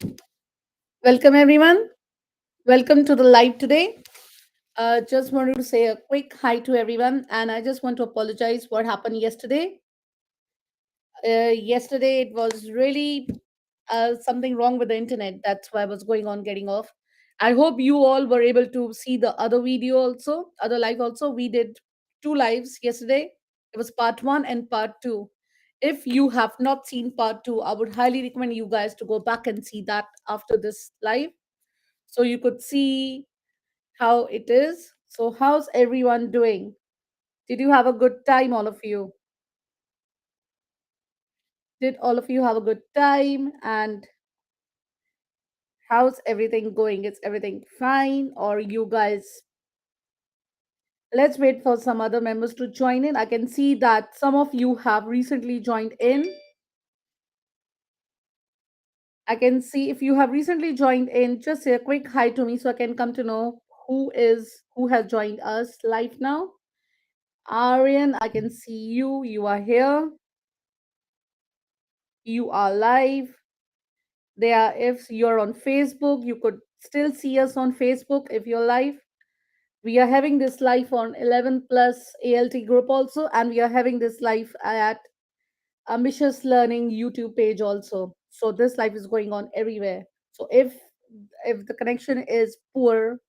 Welcome, everyone. Welcome to the live today. Just wanted to say a quick hi to everyone, and I just want to apologize what happened yesterday. Yesterday, it was really something wrong with the internet. That's why I was going on getting off. I hope you all were able to see the other video also, other live also. We did two lives yesterday. It was part one and part two. If you have not seen part two, I would highly recommend you guys to go back and see that after this live so you could see how it is. So, how's everyone doing? Did you have a good time, all of you? Did all of you have a good time? And how's everything going? Is everything fine? Or you guys, let's wait for some other members to join in. I can see that some of you have recently joined in. I can see if you have recently joined in, just say a quick hi to me so I can come to know who has joined us live now. Aryan, I can see you. You are here. You are live. There, if you're on Facebook, you could still see us on Facebook if you're live. We are having this live on 11 plus ALT group also, and we are having this live at Ambitious Learning YouTube page also. So this live is going on everywhere. So if the connection is poor,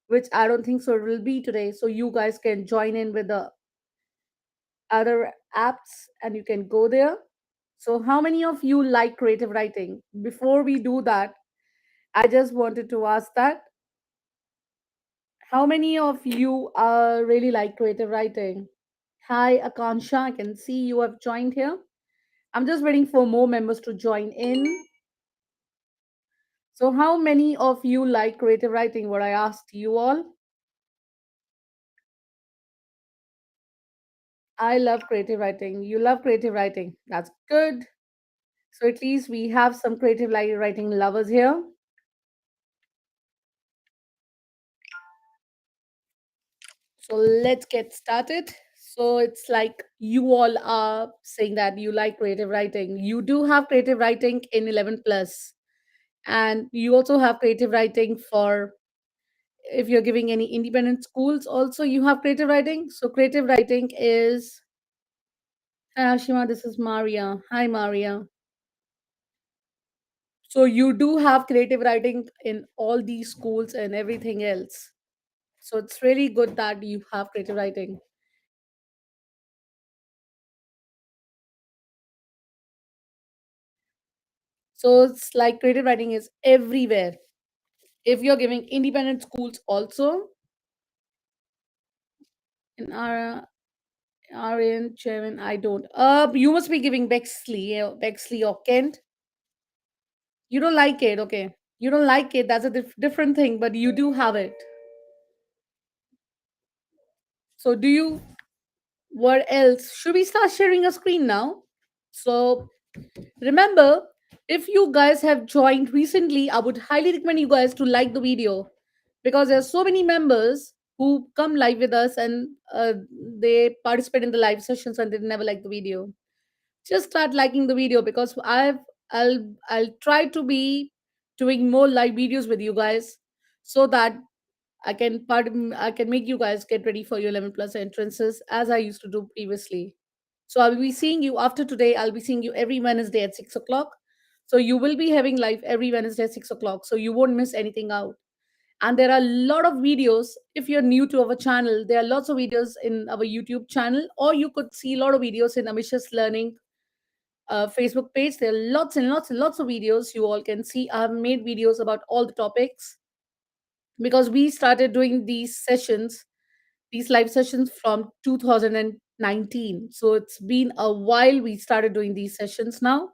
which I don't think so it will be today, so you guys can join in with the other apps and you can go there. So how many of you like creative writing? Before we do that, I just wanted to ask that how many of you really like creative writing? Hi, Akansha. I can see you have joined here. I'm just waiting for more members to join in. So, how many of you like creative writing? What I asked you all. I love creative writing. You love creative writing. That's good. So, at least we have some creative writing lovers here. So, let's get started. So, it's like you all are saying that you like creative writing. You do have creative writing in 11 plus, and you also have creative writing for if you're giving any independent schools also you have creative writing. So creative writing is Ashima, this is Maria. Hi Maria. So you do have creative writing in all these schools and everything else. So it's really good that you have creative writing. So it's like creative writing is everywhere. If you're giving independent schools also in our Aryan Chairman, I don't. You must be giving Bexley or Kent. You don't like it, okay? You don't like it. That's a different thing, but you do have it. So, do you? What else? Should we start sharing a screen now? So, remember, if you guys have joined recently, I would highly recommend you guys to like the video because there's so many members who come live with us and they participate in the live sessions and they never like the video. Just start liking the video because I'll try to be doing more live videos with you guys so that I can make you guys get ready for your 11 plus entrances as I used to do previously. So I'll be seeing you after today. I'll be seeing you every Wednesday at 6 o'clock. So you will be having live every Wednesday at 6 o'clock. So you won't miss anything out. And there are a lot of videos. If you're new to our channel, there are lots of videos in our YouTube channel, or you could see a lot of videos in Ambitious Learning Facebook page. There are lots and lots and lots of videos you all can see. I have made videos about all the topics because we started doing these live sessions from 2019. So it's been a while we started doing these sessions now.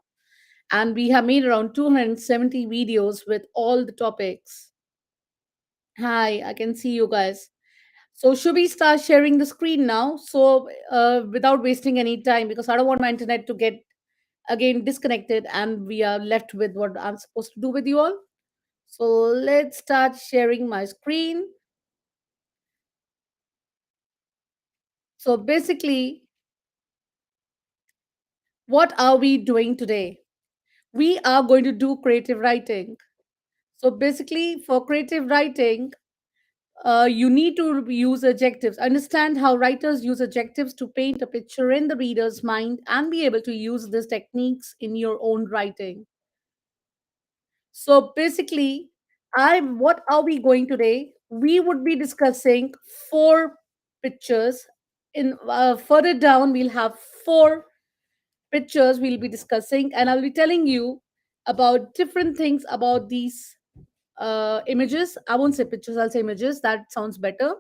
And we have made around 270 videos with all the topics. Hi, I can see you guys. So should we start sharing the screen now? So without wasting any time, because I don't want my internet to get again disconnected and we are left with what I'm supposed to do with you all. So let's start sharing my screen. So basically, what are we doing today? We are going to do creative writing. So basically, for creative writing, you need to use adjectives. Understand how writers use adjectives to paint a picture in the reader's mind and be able to use these techniques in your own writing. So basically, I what are we going today? We would be discussing four pictures. In further down, we'll have four pictures we'll be discussing, and I'll be telling you about different things about these images. I won't say pictures, I'll say images. That sounds better.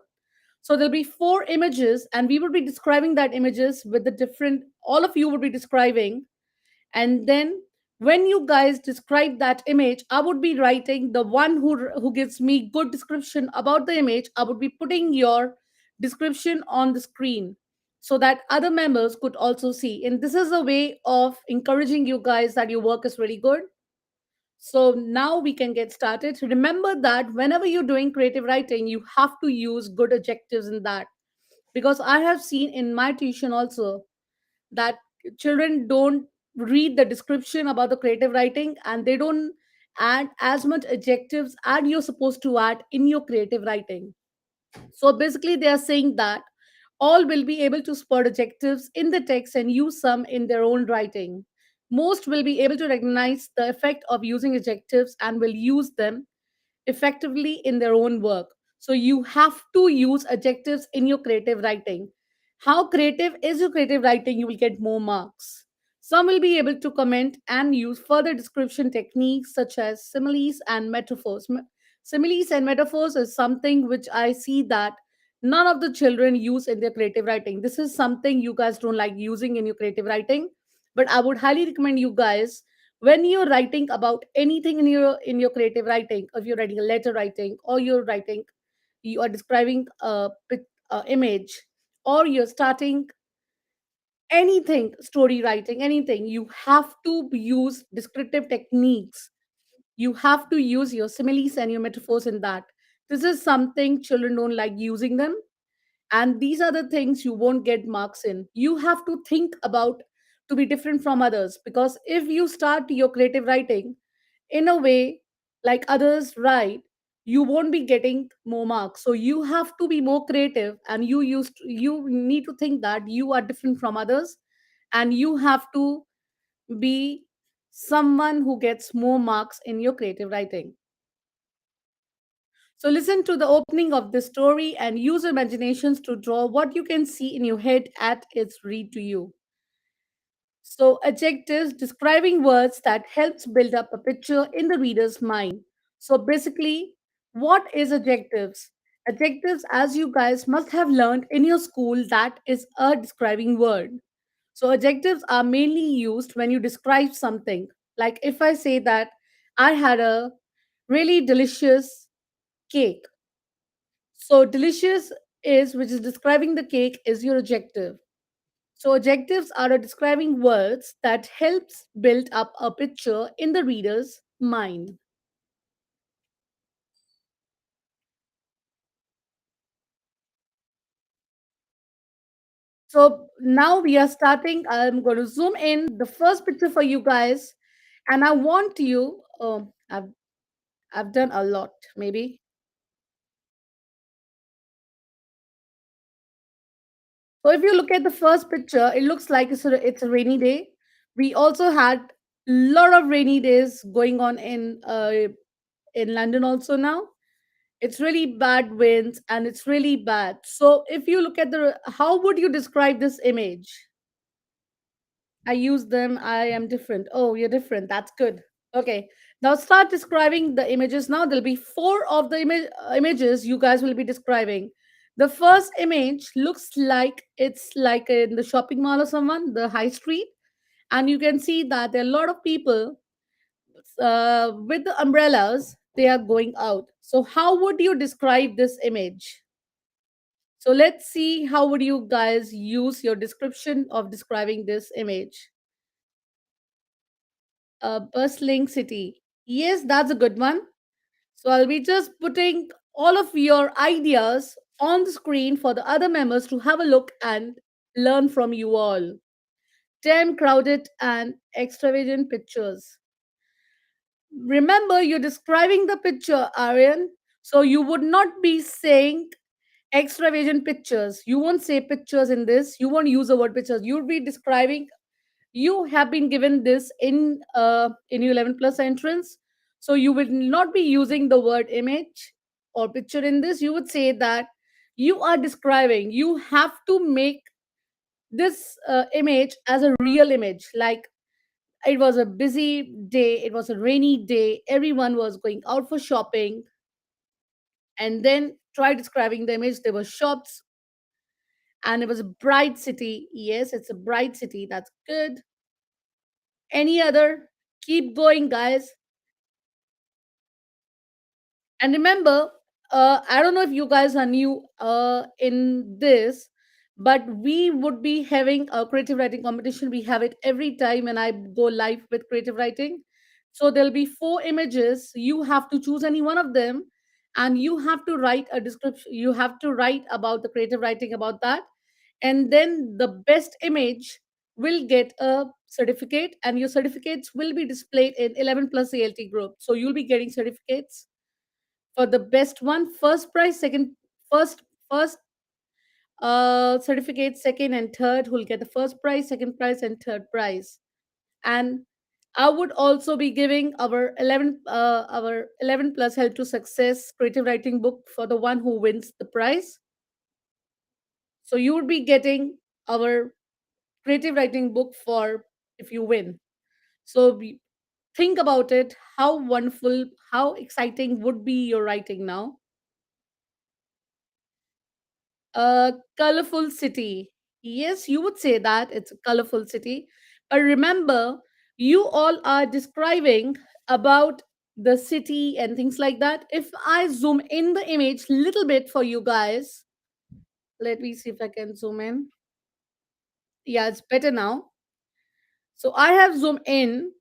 So there'll be four images, and we will be describing that images with the different. All of you will be describing, and then when you guys describe that image, I would be writing the one who gives me good description about the image. I would be putting your description on the screen so that other members could also see. And this is a way of encouraging you guys that your work is really good. So now we can get started. Remember that whenever you're doing creative writing, you have to use good adjectives in that, because I have seen in my tuition also that children don't read the description about the creative writing, and they don't add as much adjectives as you're supposed to add in your creative writing. So basically they are saying that all will be able to spot adjectives in the text and use some in their own writing. Most will be able to recognize the effect of using adjectives and will use them effectively in their own work. So you have to use adjectives in your creative writing. How creative is your creative writing? You will get more marks. Some will be able to comment and use further description techniques such as similes and metaphors. Similes and metaphors is something which I see that none of the children use in their creative writing. This is something you guys don't like using in your creative writing, but I would highly recommend you guys, when you're writing about anything in your creative writing, if you're writing a letter writing, or you're writing, you are describing a image, or you're starting anything, story writing, anything, you have to use descriptive techniques. You have to use your similes and your metaphors in that. This is something children don't like using them, and these are the things you won't get marks in. You have to think about to be different from others, because if you start your creative writing in a way like others write, you won't be getting more marks. So you have to be more creative, and you need to think that you are different from others, and you have to be someone who gets more marks in your creative writing. So listen to the opening of this story and use your imaginations to draw what you can see in your head at its read to you. So adjectives, describing words that helps build up a picture in the reader's mind. So basically, what is adjectives? Adjectives, as you guys must have learned in your school, that is a describing word. So adjectives are mainly used when you describe something. Like if I say that I had a really delicious cake. So delicious is, which is describing the cake, is your adjective. So adjectives are a describing words that helps build up a picture in the reader's mind. So now we are starting. I'm going to zoom in the first picture for you guys, and I want you. I've done a lot. Maybe. So if you look at the first picture, it looks like it's a rainy day. We also had a lot of rainy days going on in London also now. It's really bad winds and it's really bad. So if you look at how would you describe this image? I use them. I am different. Oh, you're different. That's good. Okay. Now start describing the images. Now there'll be four of the images you guys will be describing. The first image looks like it's like in the shopping mall or someone, the high street, and you can see that there are a lot of people with the umbrellas. They are going out. So how would you describe this image? So let's see how would you guys use your description of describing this image. A bustling city. Yes, that's a good one. So I'll be just putting all of your ideas on the screen for the other members to have a look and learn from you all. 10 crowded and extravagant pictures. Remember, you're describing the picture, Aryan. So you would not be saying extravagant pictures. You won't say pictures in this. You won't use the word pictures. You'll be describing, you have been given this in your 11 plus entrance, so you will not be using the word image or picture in this. You would say that you are describing, you have to make this image as a real image, like it was a busy day, it was a rainy day, everyone was going out for shopping, and then try describing the image. There were shops and it was a bright city. Yes, it's a bright city, that's good. Any other? Keep going, guys. And remember, I don't know if you guys are new in this, but we would be having a creative writing competition. We have it every time when I go live with creative writing. So there'll be four images. You have to choose any one of them, and you have to write a description. You have to write about the creative writing about that, and then the best image will get a certificate, and your certificates will be displayed in 11 plus ALT group. So you'll be getting certificates for the best one, first prize, second, first certificate, second and third, who'll get the first prize, second prize, and third prize. And I would also be giving our 11 plus help to success creative writing book for the one who wins the prize. So you would be getting our creative writing book for if you win. So think about it, how wonderful, how exciting would be your writing now. A colorful city. Yes, you would say that it's a colorful city. But remember, you all are describing about the city and things like that. If I zoom in the image little bit for you guys, let me see if I can zoom in. Yeah, it's better now. So I have zoomed in.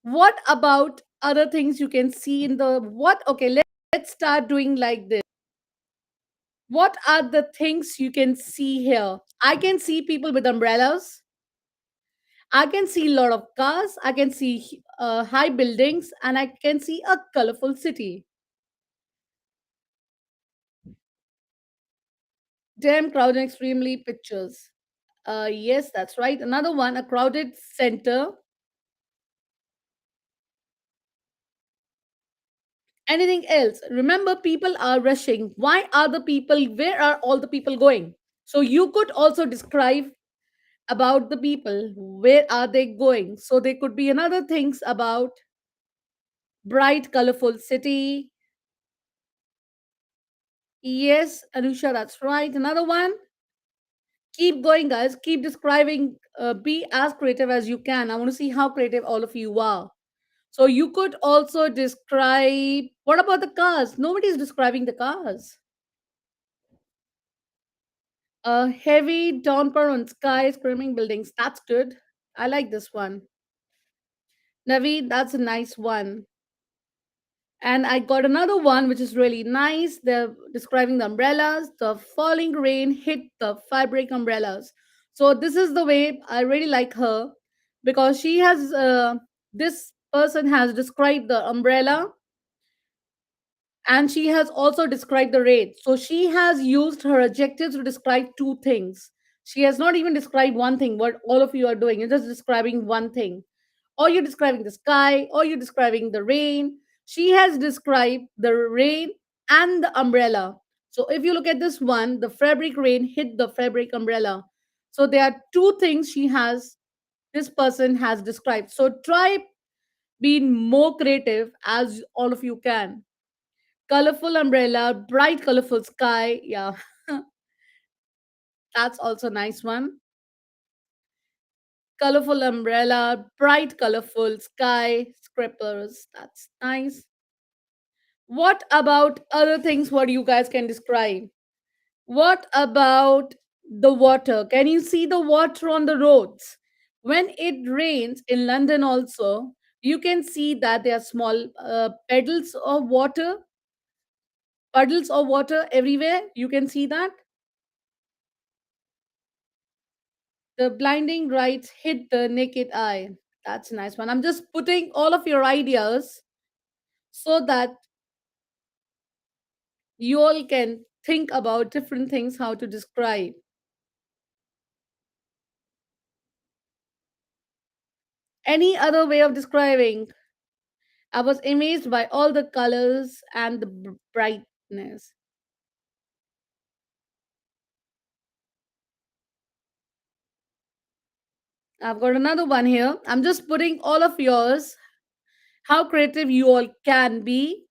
What about other things you can see in the what? Okay, let's start doing like this. What are the things you can see here? I can see people with umbrellas. I can see a lot of cars. I can see high buildings, and I can see a colorful city. Damn crowded, extremely pictures. Yes, that's right. Another one, a crowded center. Anything else? Remember, people are rushing. Why are the people? Where are all the people going? So you could also describe about the people. Where are they going? So there could be another things about bright, colorful city. Yes, Anusha, that's right. Another one. Keep going, guys. Keep describing. Be as creative as you can. I want to see how creative all of you are. So you could also describe. What about the cars? Nobody's describing the cars. Heavy downpour on sky, screaming buildings. That's good. I like this one. Naveed, that's a nice one. And I got another one which is really nice. They're describing the umbrellas. The falling rain hit the fabric umbrellas. So this is the way I really like her, because she has this person has described the umbrella, and she has also described the rate. So she has used her adjectives to describe two things. She has not even described one thing, what all of you are doing. You're just describing one thing. Or you're describing the sky, or you're describing the rain. She has described the rain and the umbrella. So if you look at this one, the fabric rain hit the fabric umbrella. So there are two things this person has described. So try being more creative as all of you can. Colorful umbrella, bright colorful sky. Yeah, that's also a nice one. Colorful umbrella, bright colorful sky, scribblers. That's nice. What about other things what you guys can describe? What about the water? Can you see the water on the roads? When it rains in London also, you can see that there are small puddles of water everywhere. You can see that. The blinding lights hit the naked eye. That's a nice one. I'm just putting all of your ideas. so that you all can think about different things how to describe. Any other way of describing? I was amazed by all the colors and the brightness. I've got another one here. I'm just putting all of yours. How creative you all can be.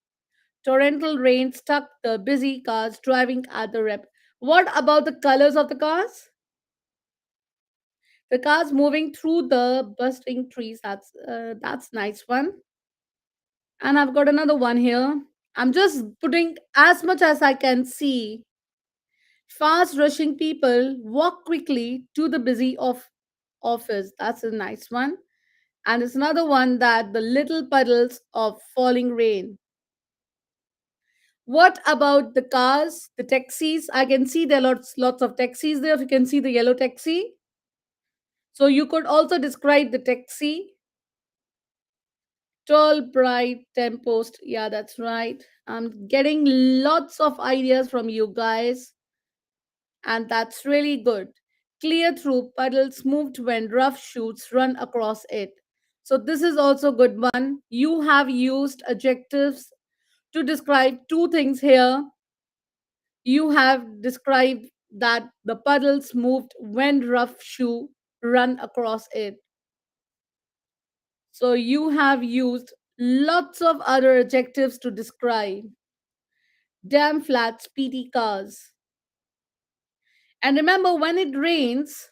Torrential rain stuck the busy cars driving at the rep. What about the colors of the cars? The cars moving through the bustling trees. That's nice one. And I've got another one here. I'm just putting as much as I can see. Fast rushing people walk quickly to the busy office. That's a nice one. And it's another one that the little puddles of falling rain. What about the cars, the taxis? I can see there are lots of taxis there. You can see the yellow taxi. So you could also describe the taxi. Tall, bright, tempost. Yeah, that's right. I'm getting lots of ideas from you guys, and that's really good. Clear through puddles moved when rough shoots run across it. So this is also good one. You have used adjectives to describe two things here. You have described that the puddles moved when rough shoe run across it. So you have used lots of other adjectives to describe damn flat speedy cars. And remember when it rains,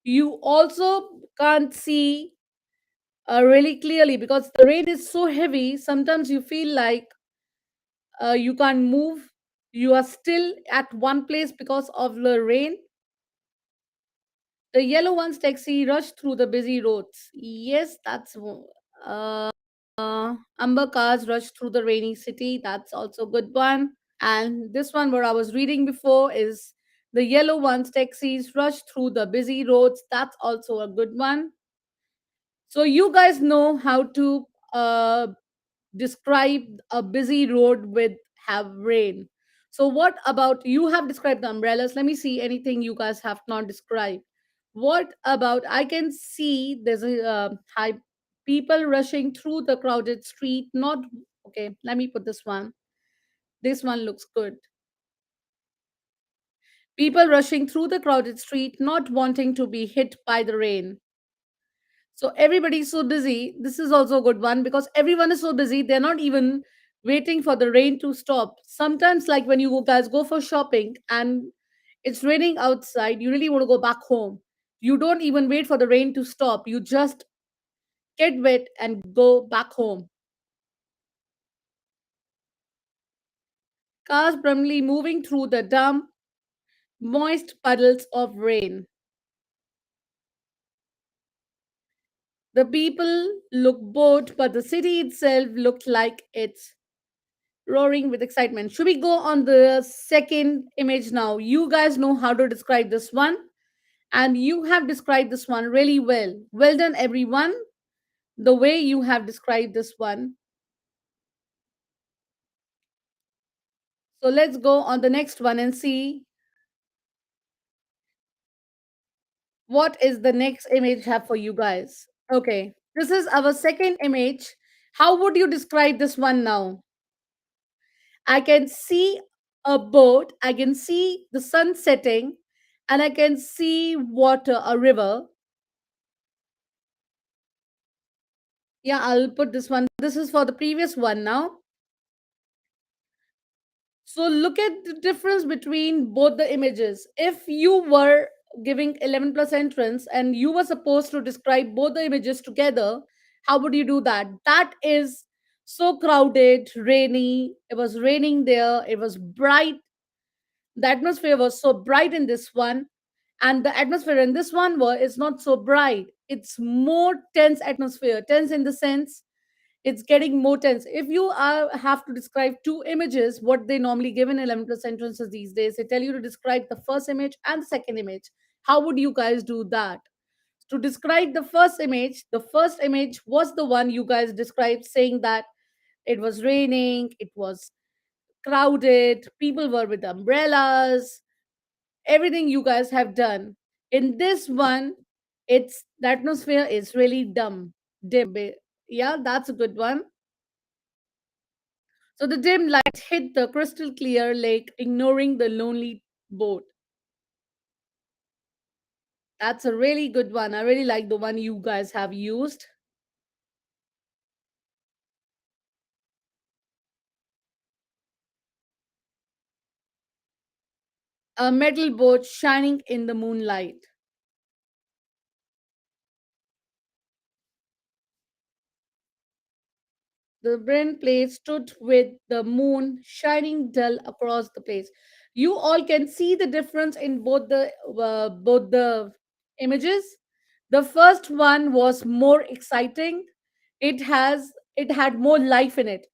you also can't see really clearly because the rain is so heavy. Sometimes you feel like you can't move. You are still at one place because of the rain. The yellow one's taxi rushed through the busy roads. Yes, uh, amber cars rushed through the rainy city. That's also a good one. And this one, what I was reading before, is the yellow one's taxis rush through the busy roads. That's also a good one. So you guys know how to describe a busy road with have rain. So what about you have described the umbrellas? Let me see anything you guys have not described. What about I can see there's a high people rushing through the crowded street. Not okay. Let me put this one. This one looks good. People rushing through the crowded street, not wanting to be hit by the rain. So everybody's so busy. This is also a good one because everyone is so busy. They're not even waiting for the rain to stop. Sometimes, like when you guys go for shopping and it's raining outside, you really want to go back home. You don't even wait for the rain to stop. You just get wet and go back home. Cars promptly moving through the damp, moist puddles of rain. The people look bored, but the city itself looked like it's roaring with excitement. Should we go on the second image now? You guys know how to describe this one, and you have described this one really well. Well done, everyone. The way you have described this one. So let's go on the next one and see what is the next image have for you guys. Okay, this is our second image. How would you describe this one now? I can see a boat, I can see the sun setting, and I can see water, a river. Yeah, I'll put this one. This is for the previous one now. So look at the difference between both the images. If you were giving 11 plus entrance and you were supposed to describe both the images together, how would you do that? That is so crowded, rainy. It was raining there. It was bright. The atmosphere was so bright in this one, and the atmosphere in this one is not so bright. It's more tense atmosphere. Tense in the sense it's getting more tense. If you have to describe two images, what they normally give in 11 plus entrances these days, they tell you to describe the first image and the second image. How would you guys do that? to describe the first image was the one you guys described, saying that it was raining, it was crowded, people were with umbrellas, everything you guys have done. In this one, it's the atmosphere is really Yeah, that's a good one. So the dim light hit the crystal clear lake, ignoring the lonely boat. That's a really good one. I really like the one you guys have used. A metal boat shining in the moonlight. The brain place stood with the moon shining dull across the place. You all can see the difference in both the images. The first one was more exciting. It had more life in it,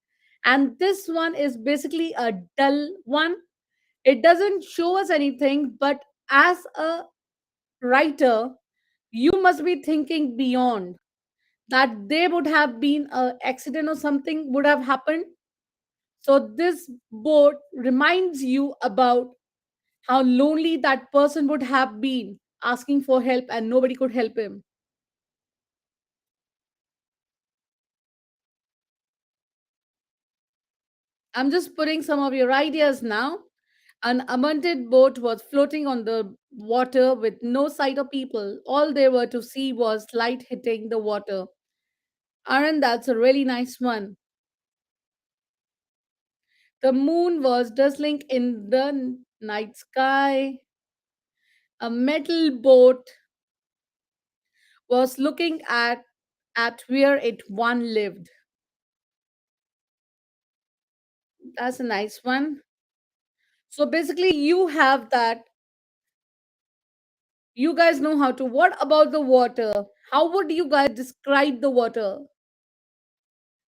and this one is basically a dull one. It doesn't show us anything, but as a writer, you must be thinking beyond that. There would have been a accident or something would have happened. So this boat reminds you about how lonely that person would have been asking for help and nobody could help him. I'm just putting some of your ideas now. An abandoned boat was floating on the water with no sight of people. All they were to see was light hitting the water. Aaron, that's a really nice one. The moon was dazzling in the night sky. A metal boat was looking at where it one lived. That's a nice one. So basically, you have that. You guys know how to. What about the water? How would you guys describe the water?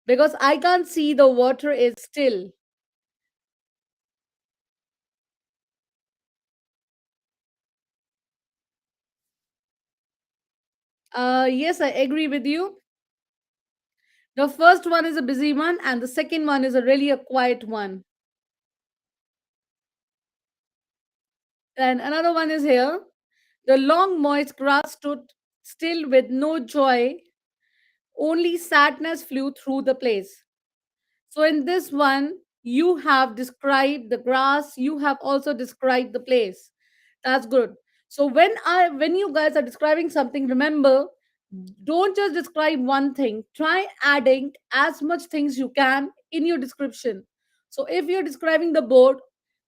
Because I can't see the water is still. Yes, I agree with you. The first one is a busy one, and the second one is a really a quiet one. And another one is here. The long, moist grass stood still with no joy, only sadness flew through the place. So in this one, you have described the grass, you have also described the place. That's good. So when you guys are describing something, remember, don't just describe one thing. Try adding as much things you can in your description. So if you're describing the boat,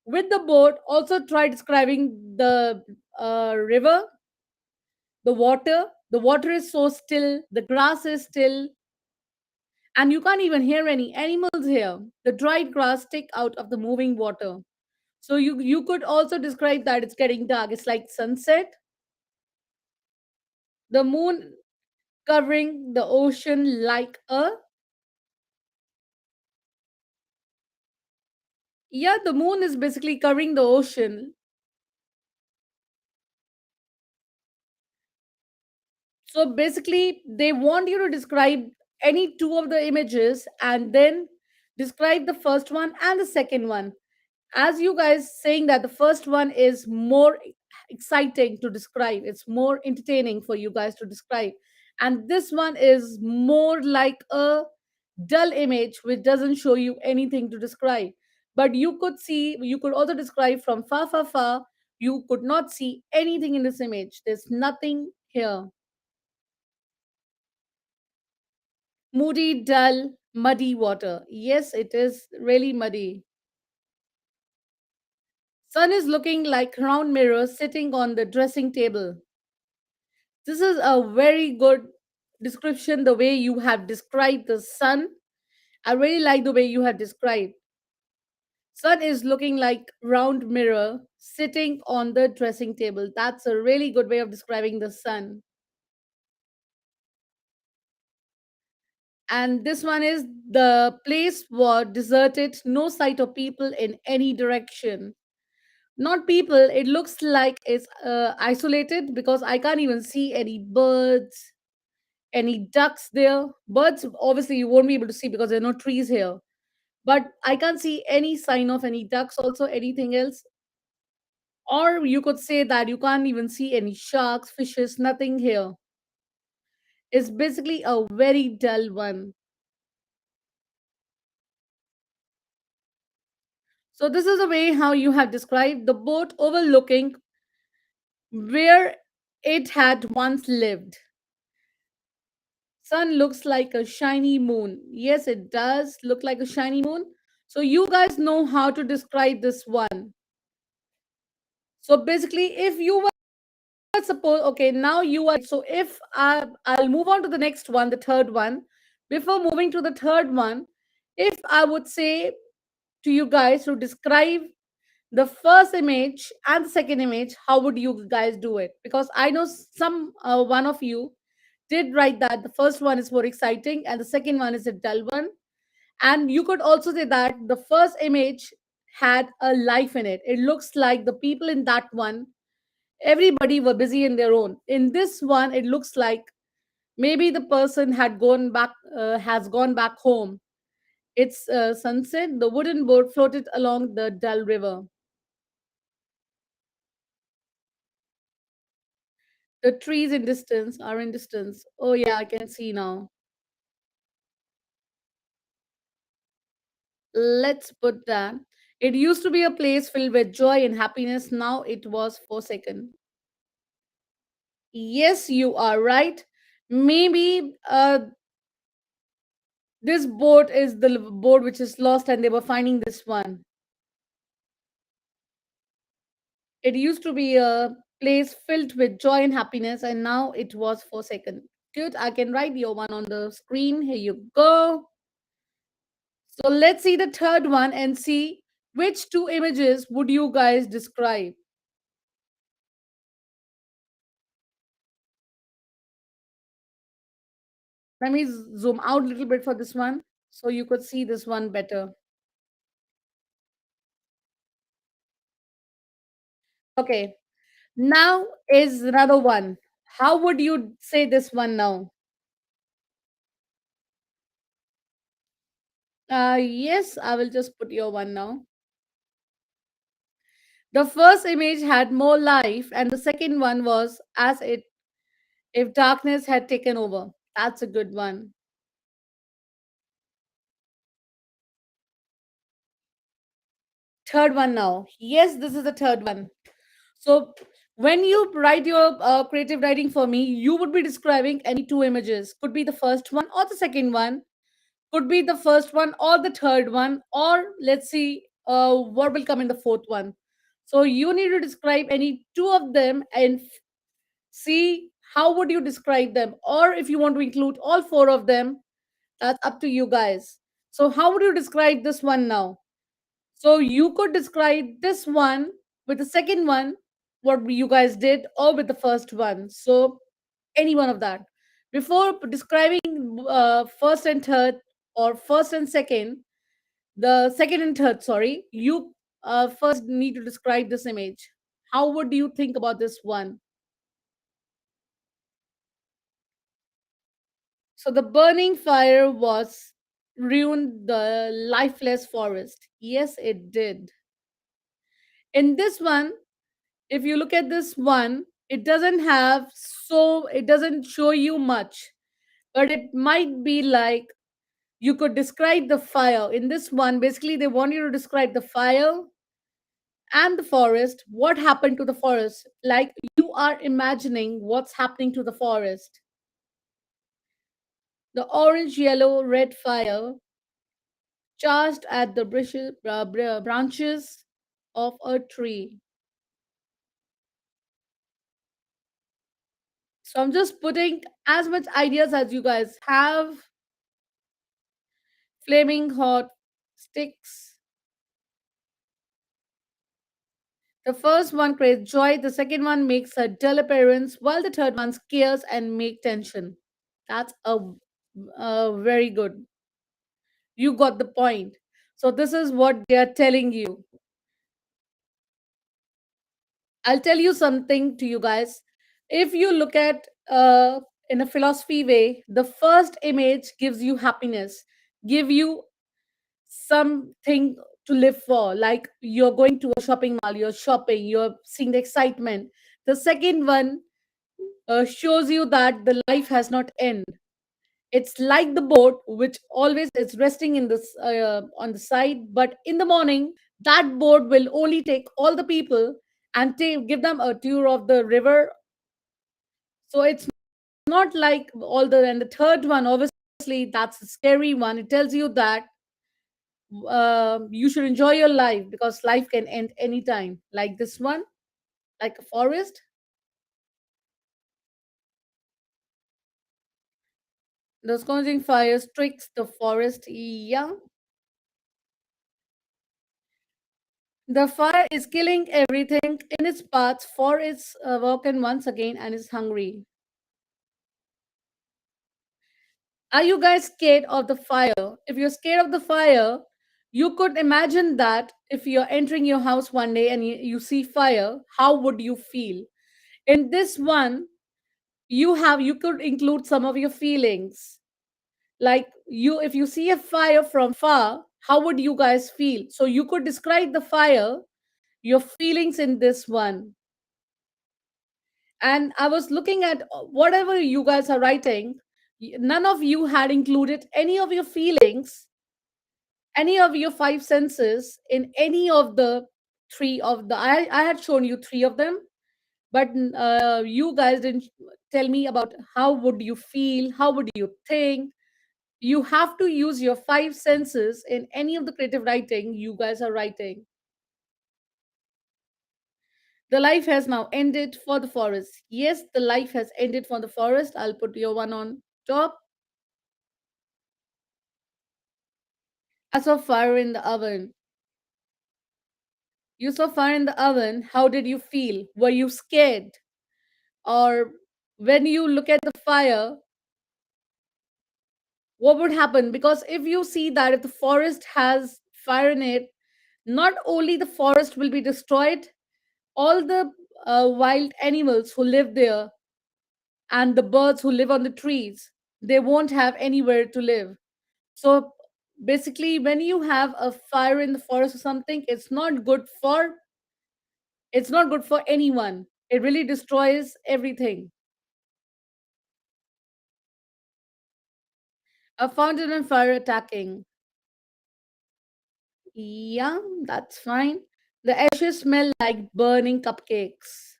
with the boat, also try describing the river, the water. The water is so still, the grass is still, and you can't even hear any animals here. The dried grass stick out of the moving water. So you could also describe that it's getting dark. It's like sunset. The moon covering the ocean like a, yeah, the moon is basically covering the ocean. So basically, they want you to describe any two of the images and then describe the first one and the second one. As you guys saying that the first one is more exciting to describe, it's more entertaining for you guys to describe, and this one is more like a dull image which doesn't show you anything to describe. But you could also describe from far, far, far. You could not see anything in this image. There's nothing here. Moody, dull, muddy water. Yes, it is really muddy. Sun is looking like round mirror sitting on the dressing table. This is a very good description, the way you have described the sun. I really like the way you have described. Sun is looking like round mirror sitting on the dressing table. That's a really good way of describing the sun. And this one is the place was deserted, no sight of people in any direction. Not people. It looks like it's isolated because I can't even see any birds, any ducks there. Birds, obviously, you won't be able to see because there are no trees here. But I can't see any sign of any ducks, also, anything else. Or you could say that you can't even see any sharks, fishes, nothing here. It's basically a very dull one. So, this is the way how you have described the boat overlooking where it had once lived. Sun looks like a shiny moon. Yes, it does look like a shiny moon. So you guys know how to describe this one. So basically, if you were suppose, okay, now you are. So if I'll move on to the next one, the third one. Before moving to the third one, if I would say to you guys to describe the first image and the second image, how would you guys do it? Because I know some one of you did write that the first one is more exciting and the second one is a dull one. And you could also say that the first image had a life in it. It looks like the people in that one, everybody were busy in their own. In this one, it looks like maybe the person had gone back, has gone back home. It's sunset. The wooden boat floated along the dull river. The trees in distance are in distance. Oh yeah, I can see now. Let's put that. It used to be a place filled with joy and happiness. Now it was forsaken. Yes, you are right. Maybe this boat is the boat which is lost and they were finding this one. It used to be a place filled with joy and happiness and now it was forsaken. Good, I can write your one on the screen. Here you go. So let's see the third one and see which two images would you guys describe. Let me zoom out a little bit for this one so you could see this one better. Okay, now is another one. How would you say this one now? Yes, I will just put your one now. The first image had more life, and the second one was as it if darkness had taken over. That's a good one. Third one now. Yes, this is the third one. So when you write your creative writing for me, you would be describing any two images. Could be the first one or the second one. Could be the first one or the third one. Or let's see what will come in the fourth one. So you need to describe any two of them and see how would you describe them. Or if you want to include all four of them, that's up to you guys. So how would you describe this one now? So you could describe this one with the second one, what you guys did, or with the first one. So any one of that. Before describing first and third, or first and second, the second and third, sorry, you first need to describe this image. How would you think about this one? So the burning fire was ruined the lifeless forest. Yes, it did. In this one, if you look at this one, it doesn't show you much, but it might be like you could describe the fire. In this one, basically, they want you to describe the fire and the forest, what happened to the forest. Like you are imagining what's happening to the forest. The orange, yellow, red fire charged at the branches of a tree. So I'm just putting as much ideas as you guys have. Flaming hot sticks. The first one creates joy, the second one makes a dull appearance, while the third one scares and make tension. That's a very good. You got the point. So this is what they are telling you. I'll tell you something to you guys. If you look at in a philosophy way, the first image gives you happiness, give you something to live for. Like you're going to a shopping mall, you're shopping, you're seeing the excitement. The second one shows you that the life has not end. It's like the boat which always is resting in this on the side, but in the morning that boat will only take all the people and give them a tour of the river. So it's not like all the, and the third one obviously that's a scary one. It tells you that you should enjoy your life because life can end anytime, like this one, like a forest. The scorching fire strikes the forest. Yeah, the fire is killing everything in its path for its woken once again and is hungry. Are you guys scared of the fire? If you're scared of the fire, you could imagine that if you're entering your house one day and you see fire, how would you feel? In this one, you could include some of your feelings. Like you, if you see a fire from far, how would you guys feel? So you could describe the fire, your feelings in this one. And I was looking at whatever you guys are writing, none of you had included any of your feelings, any of your five senses in any of the three of the I had shown you three of them, but you guys didn't tell me about how would you feel, how would you think. You have to use your five senses in any of the creative writing you guys are writing. The life has now ended for the forest. Yes, the life has ended for the forest. I'll put your one on top. I saw fire in the oven. You saw fire in the oven. How did you feel? Were you scared? Or when you look at the fire, what would happen? Because if you see that if the forest has fire in it, not only the forest will be destroyed, all the wild animals who live there and the birds who live on the trees, they won't have anywhere to live. So basically, when you have a fire in the forest or something, it's not good for anyone. It really destroys everything. A fountain on fire attacking. Yeah, that's fine. The ashes smell like burning cupcakes.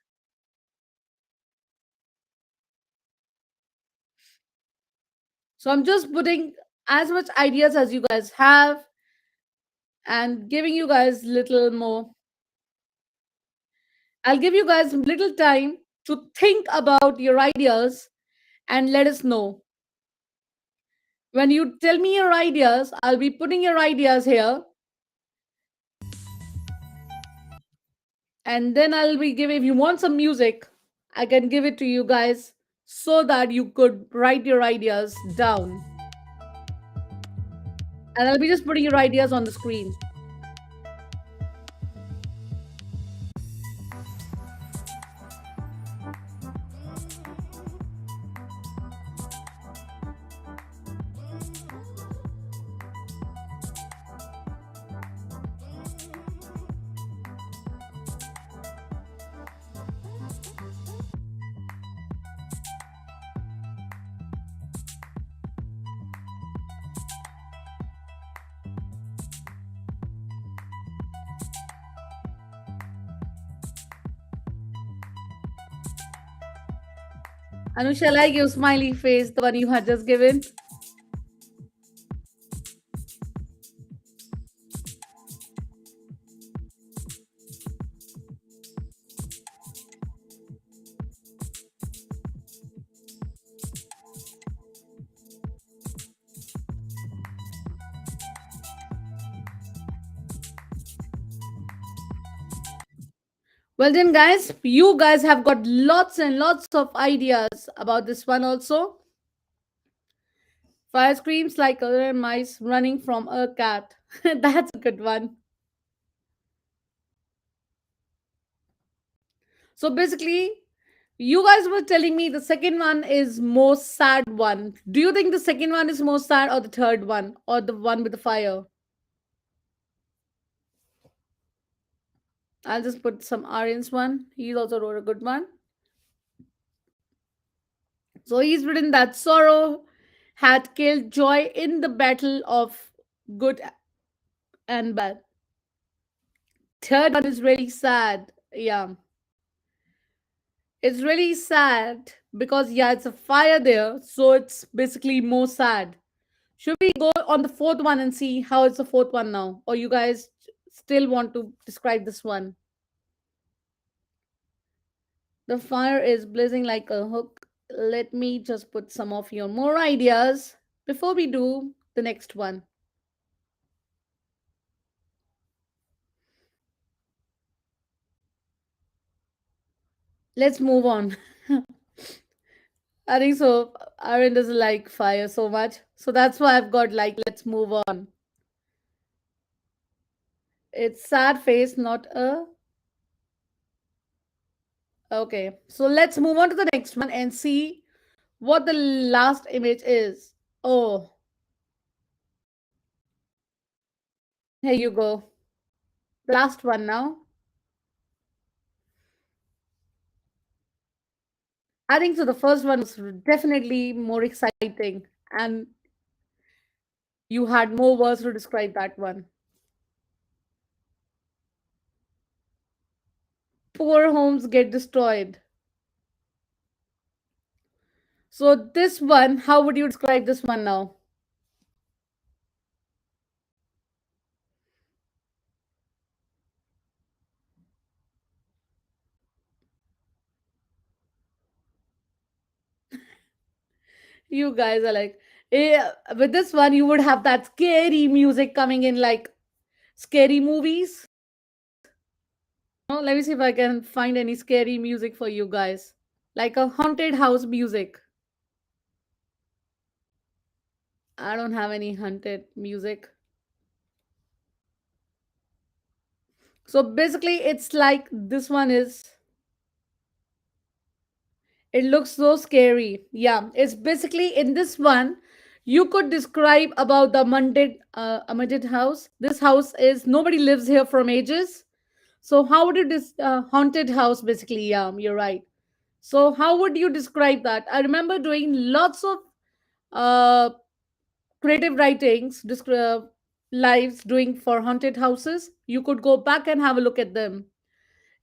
So I'm just putting as much ideas as you guys have and giving you guys little more. I'll give you guys little time to think about your ideas and let us know. When you tell me your ideas, I'll be putting your ideas here and then I'll be giving, if you want some music, I can give it to you guys so that you could write your ideas down. And I'll be just putting your ideas on the screen. Anu, shall I give smiley face, the one you had just given? Well then guys, you guys have got lots and lots of ideas about this one also. Fire screams like other mice running from a cat. That's a good one. So basically, you guys were telling me the second one is most sad one. Do you think the second one is most sad, or the third one, or the one with the fire? I'll just put some Aryan's one. He also wrote a good one. So he's written that sorrow had killed joy in the battle of good and bad. Third one is really sad. Yeah. It's really sad because, yeah, it's a fire there. So it's basically more sad. Should we go on the fourth one and see how it's the fourth one now? Or you guys still want to describe this one? The fire is blazing like a hook. Let me just put some of your more ideas before we do the next one. Let's move on. I think so. Aaron doesn't like fire so much. So that's why I've got like, let's move on. It's sad face, not a. Okay. So let's move on to the next one and see what the last image is. Oh, here you go. The last one now. I think so. The first one was definitely more exciting, and you had more words to describe that one. Poor homes get destroyed. So, this one, how would you describe this one now? You guys are like, with this one, you would have that scary music coming in, like scary movies. Oh, let me see if I can find any scary music for you guys, like a haunted house music. I don't have any haunted music. So basically, it's like this one is. It looks so scary. Yeah, it's basically in this one. You could describe about the Amunded house. This house is nobody lives here from ages. So how would you haunted house basically? Yeah, you're right. So how would you describe that? I remember doing lots of uh, creative writings, lives doing for haunted houses. You could go back and have a look at them.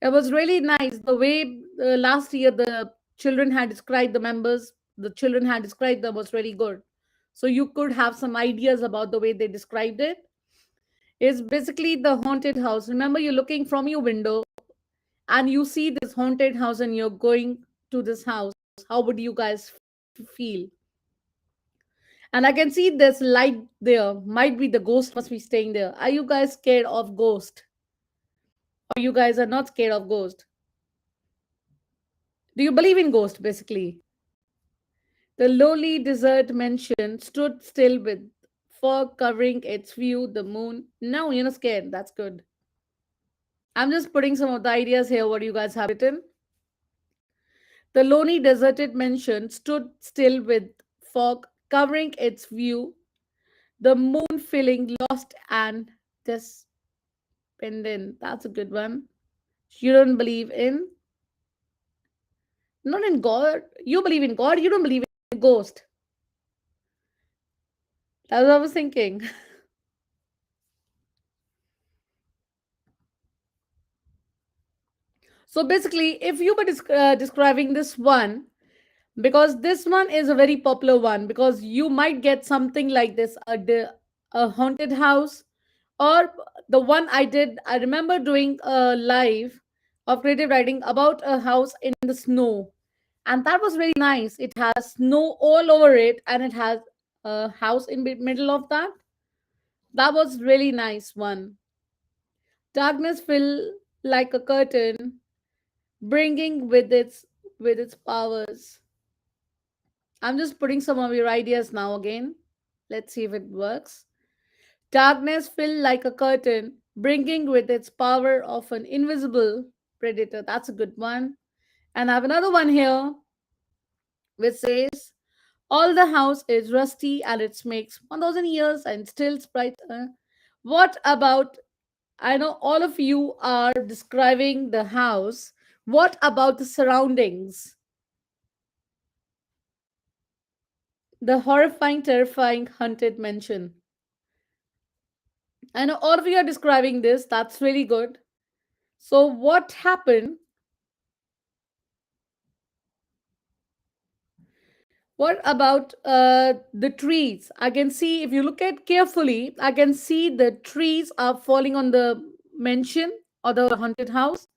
It was really nice the way last year the children had described the members, the children had described them was really good. So you could have some ideas about the way they described it. It's basically the haunted house. Remember, you're looking from your window and you see this haunted house and you're going to this house. How would you guys feel? And I can see this light there. Might be the ghost must be staying there. Are you guys scared of ghost? Or you guys are not scared of ghost? Do you believe in ghost basically? The lowly desert mansion stood still with fog covering its view, the moon. No, you're not scared. That's good. I'm just putting some of the ideas here, what you guys have written. The lonely deserted mansion stood still with fog covering its view, the moon feeling lost and despondent. That's a good one. You don't believe in, not in God. You believe in God, you don't believe in ghost. That's what I was thinking. So basically, if you were describing this one, because this one is a very popular one, because you might get something like this a haunted house, or the one I did. I remember doing a live of creative writing about a house in the snow, and that was very nice. It has snow all over it, and it has a house in the middle of that. That was really nice one. Darkness fell like a curtain, bringing with its powers. I'm just putting some of your ideas now again. Let's see if it works. Darkness fell like a curtain, bringing with its power of an invisible predator. That's a good one. And I have another one here which says, all the house is rusty and it makes 1000 years and still bright. What about, I know all of you are describing the house. What about the surroundings? The horrifying, terrifying, haunted mansion. I know all of you are describing this. That's really good. So, what happened? What about the trees? I can see, if you look at carefully, I can see the trees are falling on the mansion or the haunted house.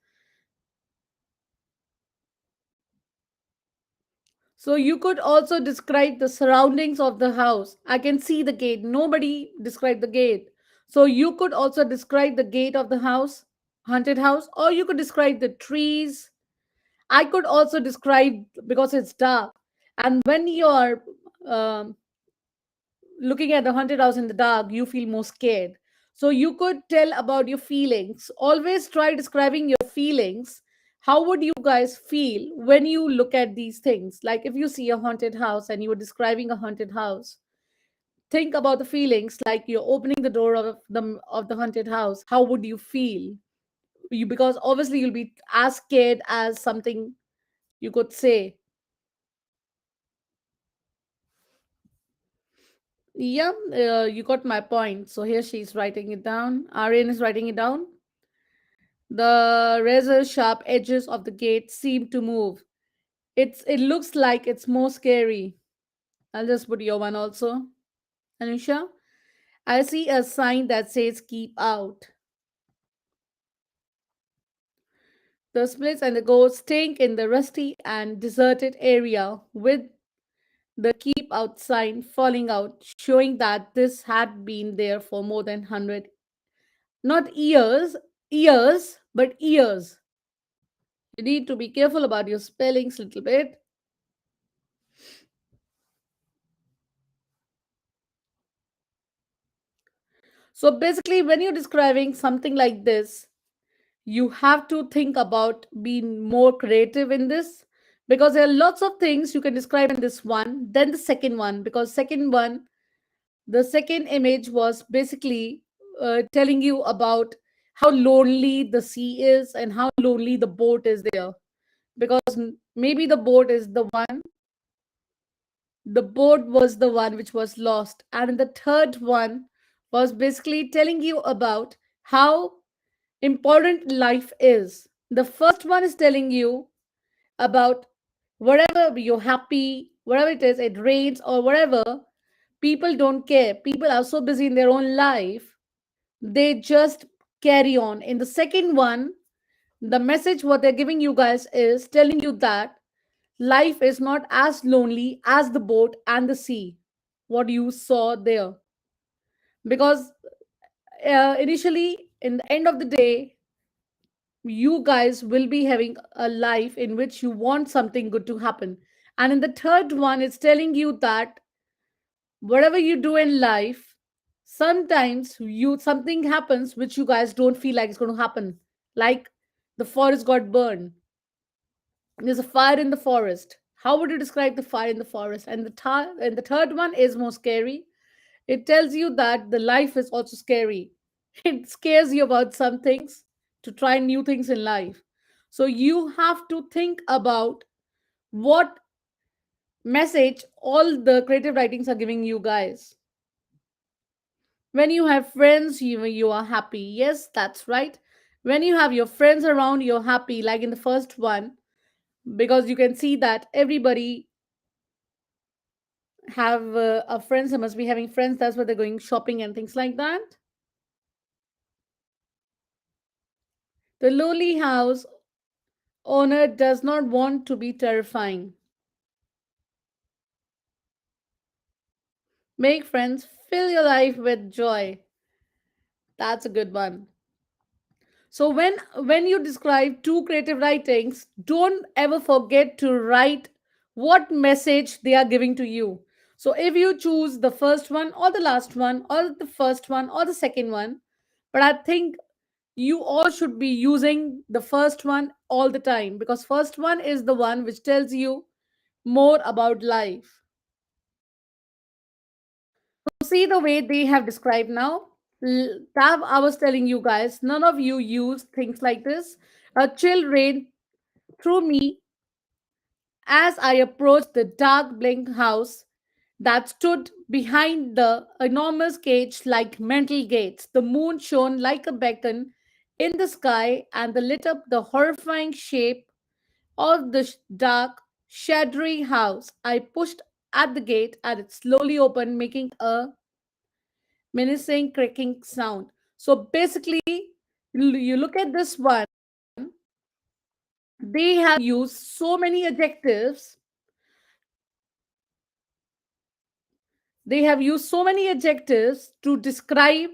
So you could also describe the surroundings of the house. I can see the gate. Nobody described the gate. So you could also describe the gate of the house, haunted house, or you could describe the trees. I could also describe, because it's dark. And when you are um, looking at the haunted house in the dark, you feel more scared. So you could tell about your feelings. Always try describing your feelings. How would you guys feel when you look at these things? Like if you see a haunted house and you were describing a haunted house, think about the feelings. Like you're opening the door of the haunted house. How would you feel? You, because obviously you'll be as scared as something you could say. Yeah, you got my point. So here she's writing it down. Aryan is writing it down. The razor sharp edges of the gate seem to move. It looks like it's more scary. I'll just put your one also, Anusha. I see a sign that says keep out. The splits and the ghosts stink in the rusty and deserted area with the keep out sign falling out, showing that this had been there for more than 100, not years, but years. You need to be careful about your spellings a little bit. So basically, when you're describing something like this, you have to think about being more creative in this, because there are lots of things you can describe in this one, then the second one, because second one, the second image was basically telling you about how lonely the sea is and how lonely the boat is there, because maybe the boat was the one which was lost, and the third one was basically telling you about how important life is. The first one is telling you about wherever you're happy, whatever it is, it rains or whatever, people don't care. People are so busy in their own life, they just carry on. In the second one, the message what they're giving you guys is telling you that life is not as lonely as the boat and the sea, what you saw there. Because initially, in the end of the day, you guys will be having a life in which you want something good to happen. And in the third one, it's telling you that whatever you do in life, sometimes you something happens which you guys don't feel like it's going to happen. Like the forest got burned. There's a fire in the forest. How would you describe the fire in the forest? And the third one is more scary. It tells you that the life is also scary. It scares you about some things, to try new things in life. So you have to think about what message all the creative writings are giving you guys. When you have friends, you are happy. Yes, that's right. When you have your friends around, you're happy, like in the first one, because you can see that everybody have a friends, they must be having friends, that's why they're going shopping and things like that. The lowly house owner does not want to be terrifying. Make friends, fill your life with joy. That's a good one. So when you describe two creative writings, don't ever forget to write what message they are giving to you. So if you choose the first one or the last one or the first one or the second one, but I think you all should be using the first one all the time, because first one is the one which tells you more about life. So see the way they have described now. That I was telling you guys, none of you use things like this. A chill rain through me as I approached the dark blank house that stood behind the enormous cage like mental gates. The moon shone like a beacon in the sky and the lit up the horrifying shape of the dark, shadowy house. I pushed at the gate and it slowly opened, making a menacing cracking sound. So basically, you look at this one, they have used so many adjectives. They have used so many adjectives to describe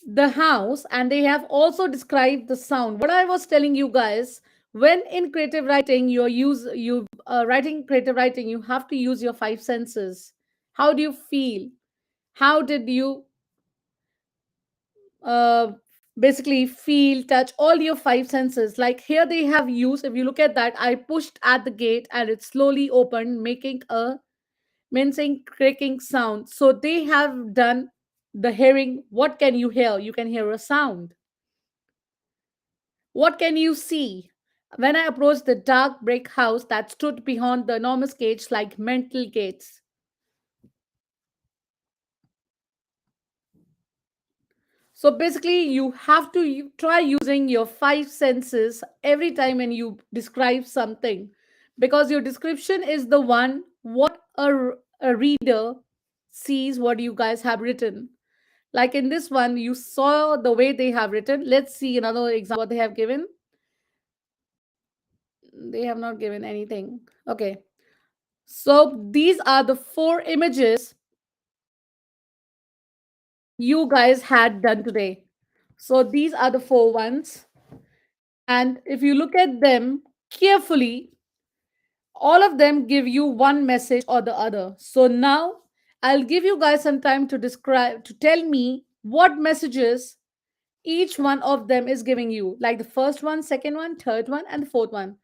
the house, and they have also described the sound. What I was telling you guys, when in creative writing you writing creative writing, you have to use your five senses. How do you feel? How did you uh, basically feel, touch, all your five senses? Like here they have used, if you look at that, I pushed at the gate and it slowly opened, making a mincing cracking sound. So they have done the hearing. What can you hear? You can hear a sound. What can you see? When I approached the dark brick house that stood beyond the enormous gates like mental gates. So basically, you have to try using your five senses every time when you describe something, because your description is the one what a reader sees what you guys have written. Like in this one, you saw the way they have written. Let's see another example what they have given. They have not given anything. Okay. So these are the four images you guys had done today. So these are the four ones. And if you look at them carefully, all of them give you one message or the other. So now I'll give you guys some time to describe, to tell me what messages each one of them is giving you. Like the first one, second one, third one, and the fourth one.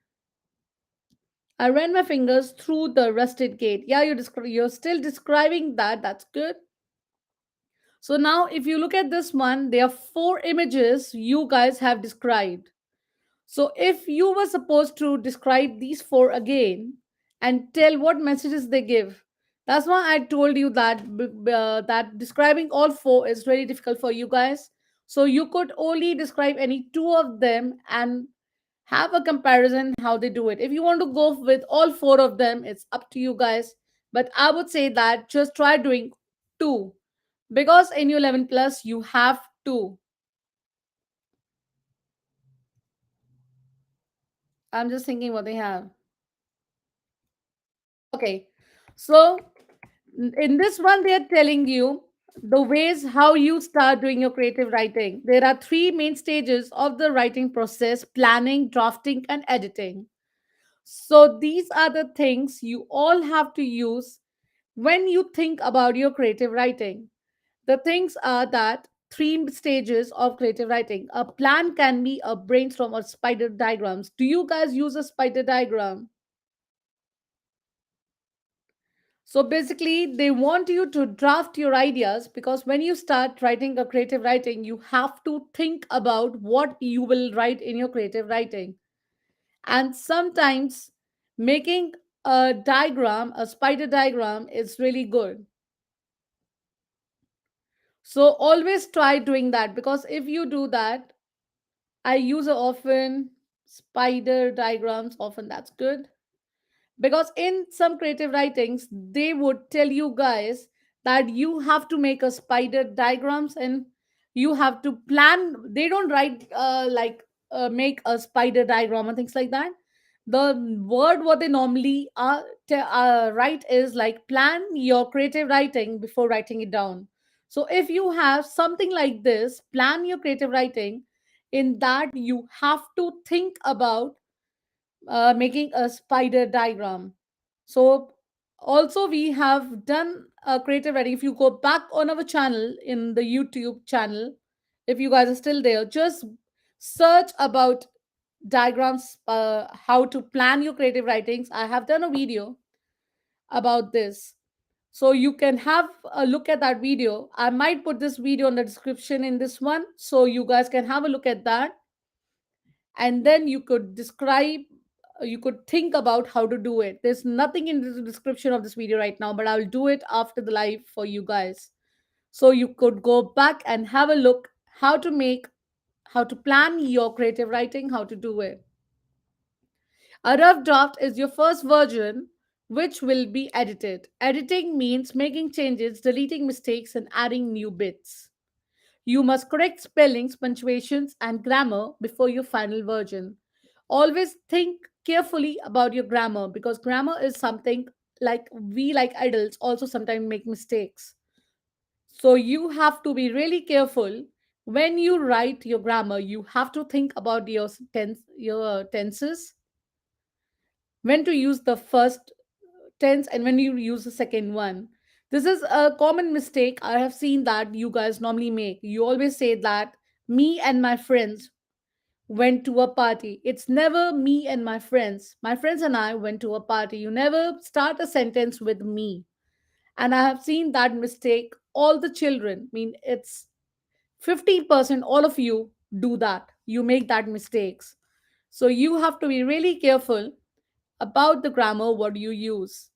I ran my fingers through the rusted gate. Yeah, you're still describing that. That's good. So now, if you look at this one, there are four images you guys have described. So if you were supposed to describe these four again and tell what messages they give, that's why I told you that that describing all four is very difficult for you guys. So you could only describe any two of them and have a comparison how they do it. If you want to go with all four of them, it's up to you guys. But I would say that just try doing two, because in your 11 plus you have two. I'm just thinking what they have. Okay, so in this one they are telling you the ways how you start doing your creative writing. There are three main stages of the writing process: planning, drafting, and editing. So these are the things you all have to use when you think about your creative writing. The things are that three stages of creative writing. A plan can be a brainstorm or spider diagrams. Do you guys use a spider diagram? So basically, they want you to draft your ideas, because when you start writing a creative writing, you have to think about what you will write in your creative writing. And sometimes making a diagram, a spider diagram, is really good. So always try doing that, because if you do that, I use often spider diagrams, often that's good. Because in some creative writings they would tell you guys that you have to make a spider diagrams, and you have to plan. They don't write make a spider diagram and things like that. The word what they normally write is like plan your creative writing before writing it down. So if you have something like this, plan your creative writing, in that you have to think about making a spider diagram. So also we have done a creative writing. If you go back on our channel in the YouTube channel, If you guys are still there, just search about diagrams, how to plan your creative writings. I have done a video about this. So you can have a look at that video. I might put this video in the description in this one. So you guys can have a look at that. And then you could describe, you could think about how to do it. There's nothing in the description of this video right now, but I'll do it after the live for you guys. So you could go back and have a look how to make, how to plan your creative writing, how to do it. A rough draft is your first version, which will be edited. Editing means making changes, deleting mistakes, and adding new bits. You must correct spellings, punctuations, and grammar before your final version. Always think carefully about your grammar, because grammar is something like we, like adults, also sometimes make mistakes. So you have to be really careful when you write your grammar. You have to think about your tenses, when to use the first tense and when you use the second one. This is a common mistake I have seen that you guys normally make. You always say that me and my friends went to a party. It's never me and my friends. My friends and I went to a party. You never start a sentence with me. And I have seen that mistake. All the children, I mean, it's 50% all of you do that. You make that mistakes. So you have to be really careful about the grammar what you use.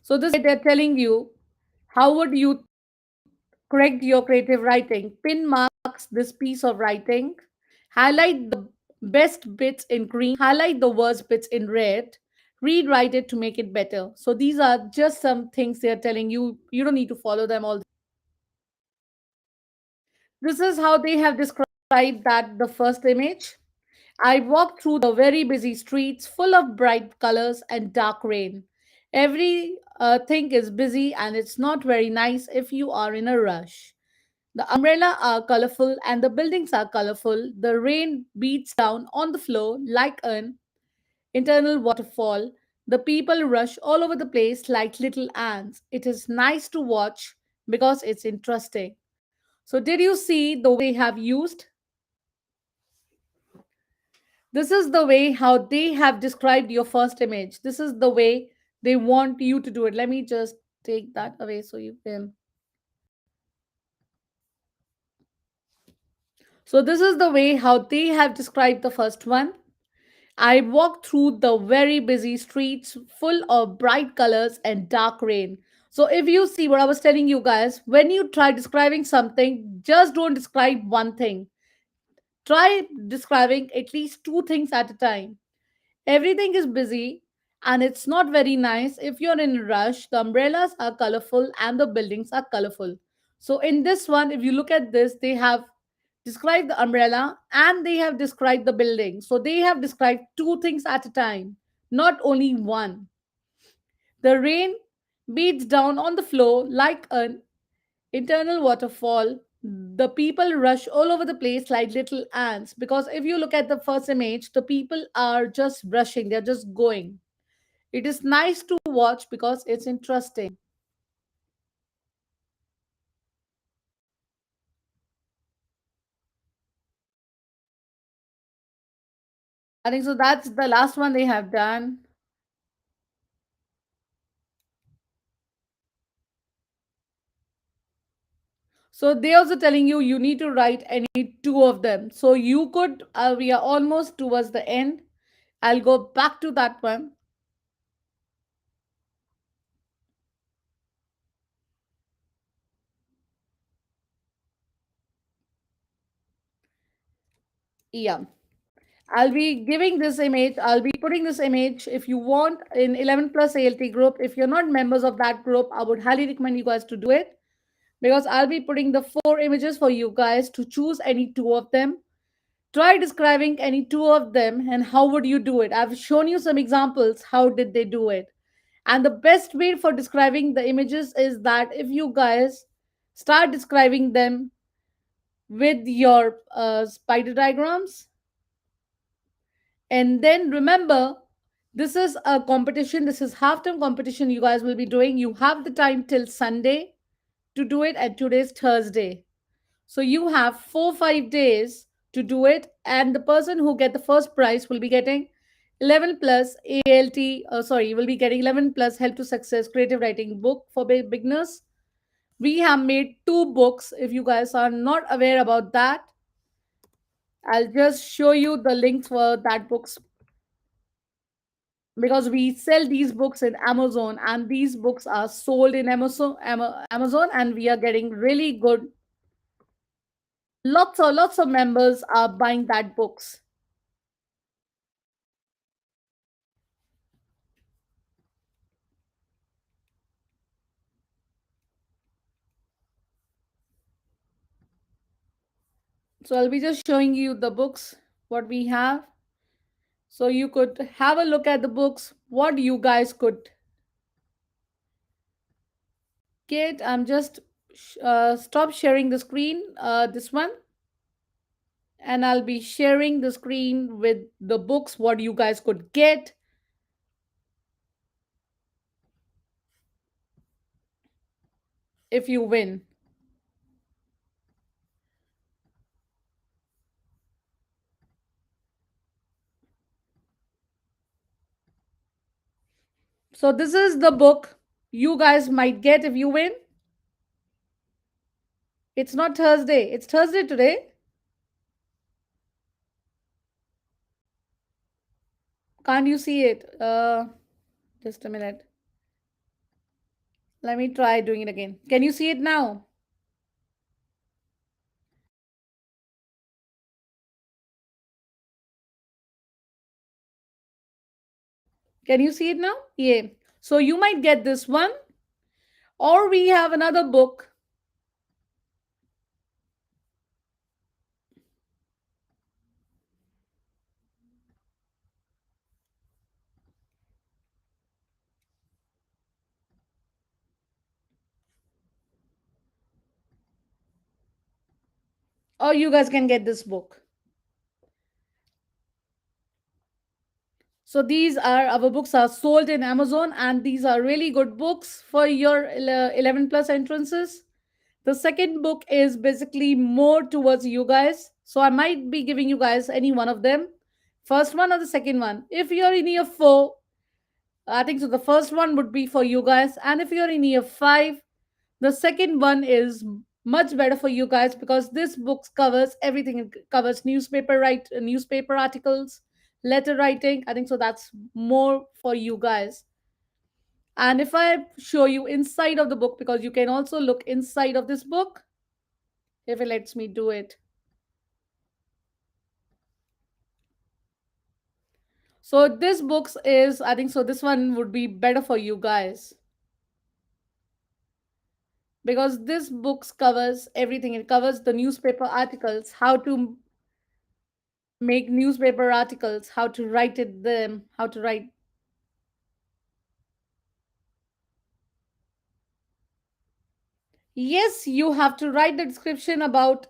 So this they're telling you how would you correct your creative writing. Pin marks this piece of writing. Highlight the best bits in green. Highlight the worst bits in red. Rewrite it to make it better. So these are just some things they're telling you. You don't need to follow them all. This is how they have described that the first image. I walked through the very busy streets full of bright colors and dark rain. Every thing is busy and it's not very nice if you are in a rush. The umbrella are colorful and the buildings are colorful. The rain beats down on the floor like an internal waterfall. The people rush all over the place like little ants. It is nice to watch because it's interesting. So, did you see the way they have used? This is the way how they have described your first image. This is the way they want you to do it. Let me just take that away so you can. So, this is the way how they have described the first one. I walked through the very busy streets full of bright colors and dark rain. So, if you see what I was telling you guys, when you try describing something, just don't describe one thing. Try describing at least two things at a time. Everything is busy and it's not very nice. If you're in a rush, the umbrellas are colorful and the buildings are colorful. So, in this one, if you look at this, they have described the umbrella and they have described the building. So, they have described two things at a time, not only one. The rain beats down on the floor like an internal waterfall. The people rush all over the place like little ants, because if you look at the first image, the people are just rushing, they're just going. It is nice to watch because it's interesting. I think so. That's the last one they have done. So they also telling you you need to write any two of them. So you could, we are almost towards the end. I'll go back to that one. Yeah. I'll be giving this image, I'll be putting this image if you want in 11 plus ALT group. If you're not members of that group, I would highly recommend you guys to do it, because I'll be putting the four images for you guys to choose any two of them. Try describing any two of them and how would you do it. I've shown you some examples. How did they do it? And the best way for describing the images is that if you guys start describing them with your spider diagrams, and then remember This is a competition. This is half-term competition you guys will be doing. You have the time till Sunday to do it, and today's Thursday. So you have 4 5 days to do it, and the person who get the first prize will be getting 11 plus ALT. Sorry, will be getting 11 plus Help to Success creative writing book for beginners. We have made two books. If you guys are not aware about that, I'll just show you the links for that books, because we sell these books in Amazon, and these books are sold in Amazon, and we are getting really good. Lots of members are buying that books. So I'll be just showing you the books what we have. So you could have a look at the books, what you guys could get. I'm just stop sharing the screen, this one, and I'll be sharing the screen with the books what you guys could get if you win. So this is the book you guys might get if you win. It's not Thursday. It's Thursday today. Can't you see it? Just a minute. Let me try doing it again. Can you see it now? Can you see it now? Yeah. So you might get this one, or we have another book. Or you guys can get this book. So these are our books are sold in Amazon, and these are really good books for your 11 plus entrances. The second book is basically more towards you guys. So I might be giving you guys any one of them. First one or the second one. If you're in year 4, I think so the first one would be for you guys. And if you're in year 5, the second one is much better for you guys, because this book covers everything. It covers newspaper articles, letter writing. I think so that's more for you guys. And if I show you inside of the book, because you can also look inside of this book if it lets me do it. So this books is, I think so this one would be better for you guys, because this books covers everything. It covers the newspaper articles, how to make newspaper articles, how to write it them, how to write. Yes, you have to write the description about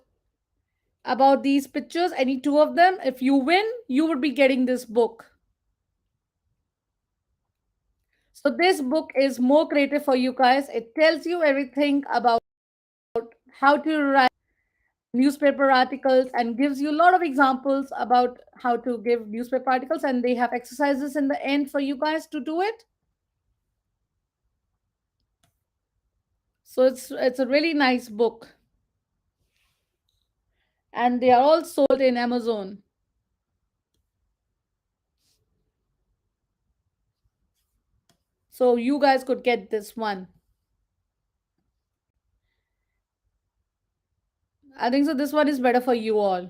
these pictures, any two of them. If you win, you would be getting this book. So this book is more creative for you guys. It tells you everything about how to write newspaper articles, and gives you a lot of examples about how to give newspaper articles, and they have exercises in the end for you guys to do it. So it's a really nice book, and they are all sold in Amazon. So you guys could get this one. I think so this one is better for you all,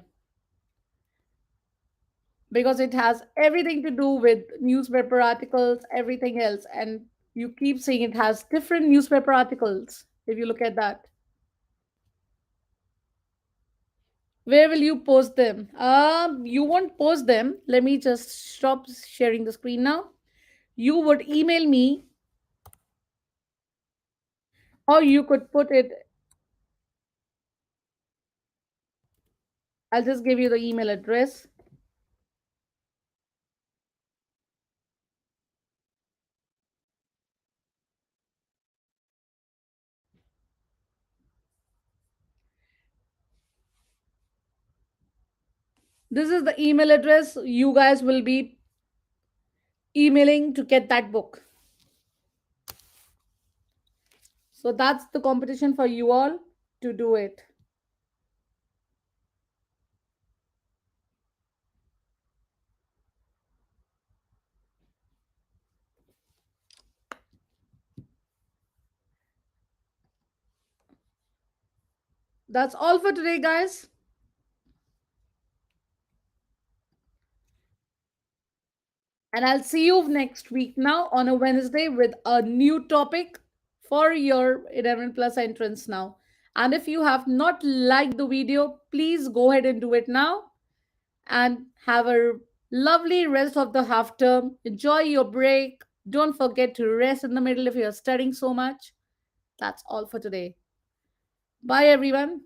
because it has everything to do with newspaper articles, everything else. And you keep saying it has different newspaper articles. If you look at that, where will you post them? You won't post them. Let me just stop sharing the screen now. You would email me, or you could put it. I'll just give you the email address. This is the email address you guys will be emailing to get that book. So that's the competition for you all to do it. That's all for today, guys. And I'll see you next week now on a Wednesday with a new topic for your 11 plus entrance now. And if you have not liked the video, please go ahead and do it now and have a lovely rest of the half term. Enjoy your break. Don't forget to rest in the middle if you're studying so much. That's all for today. Bye, everyone.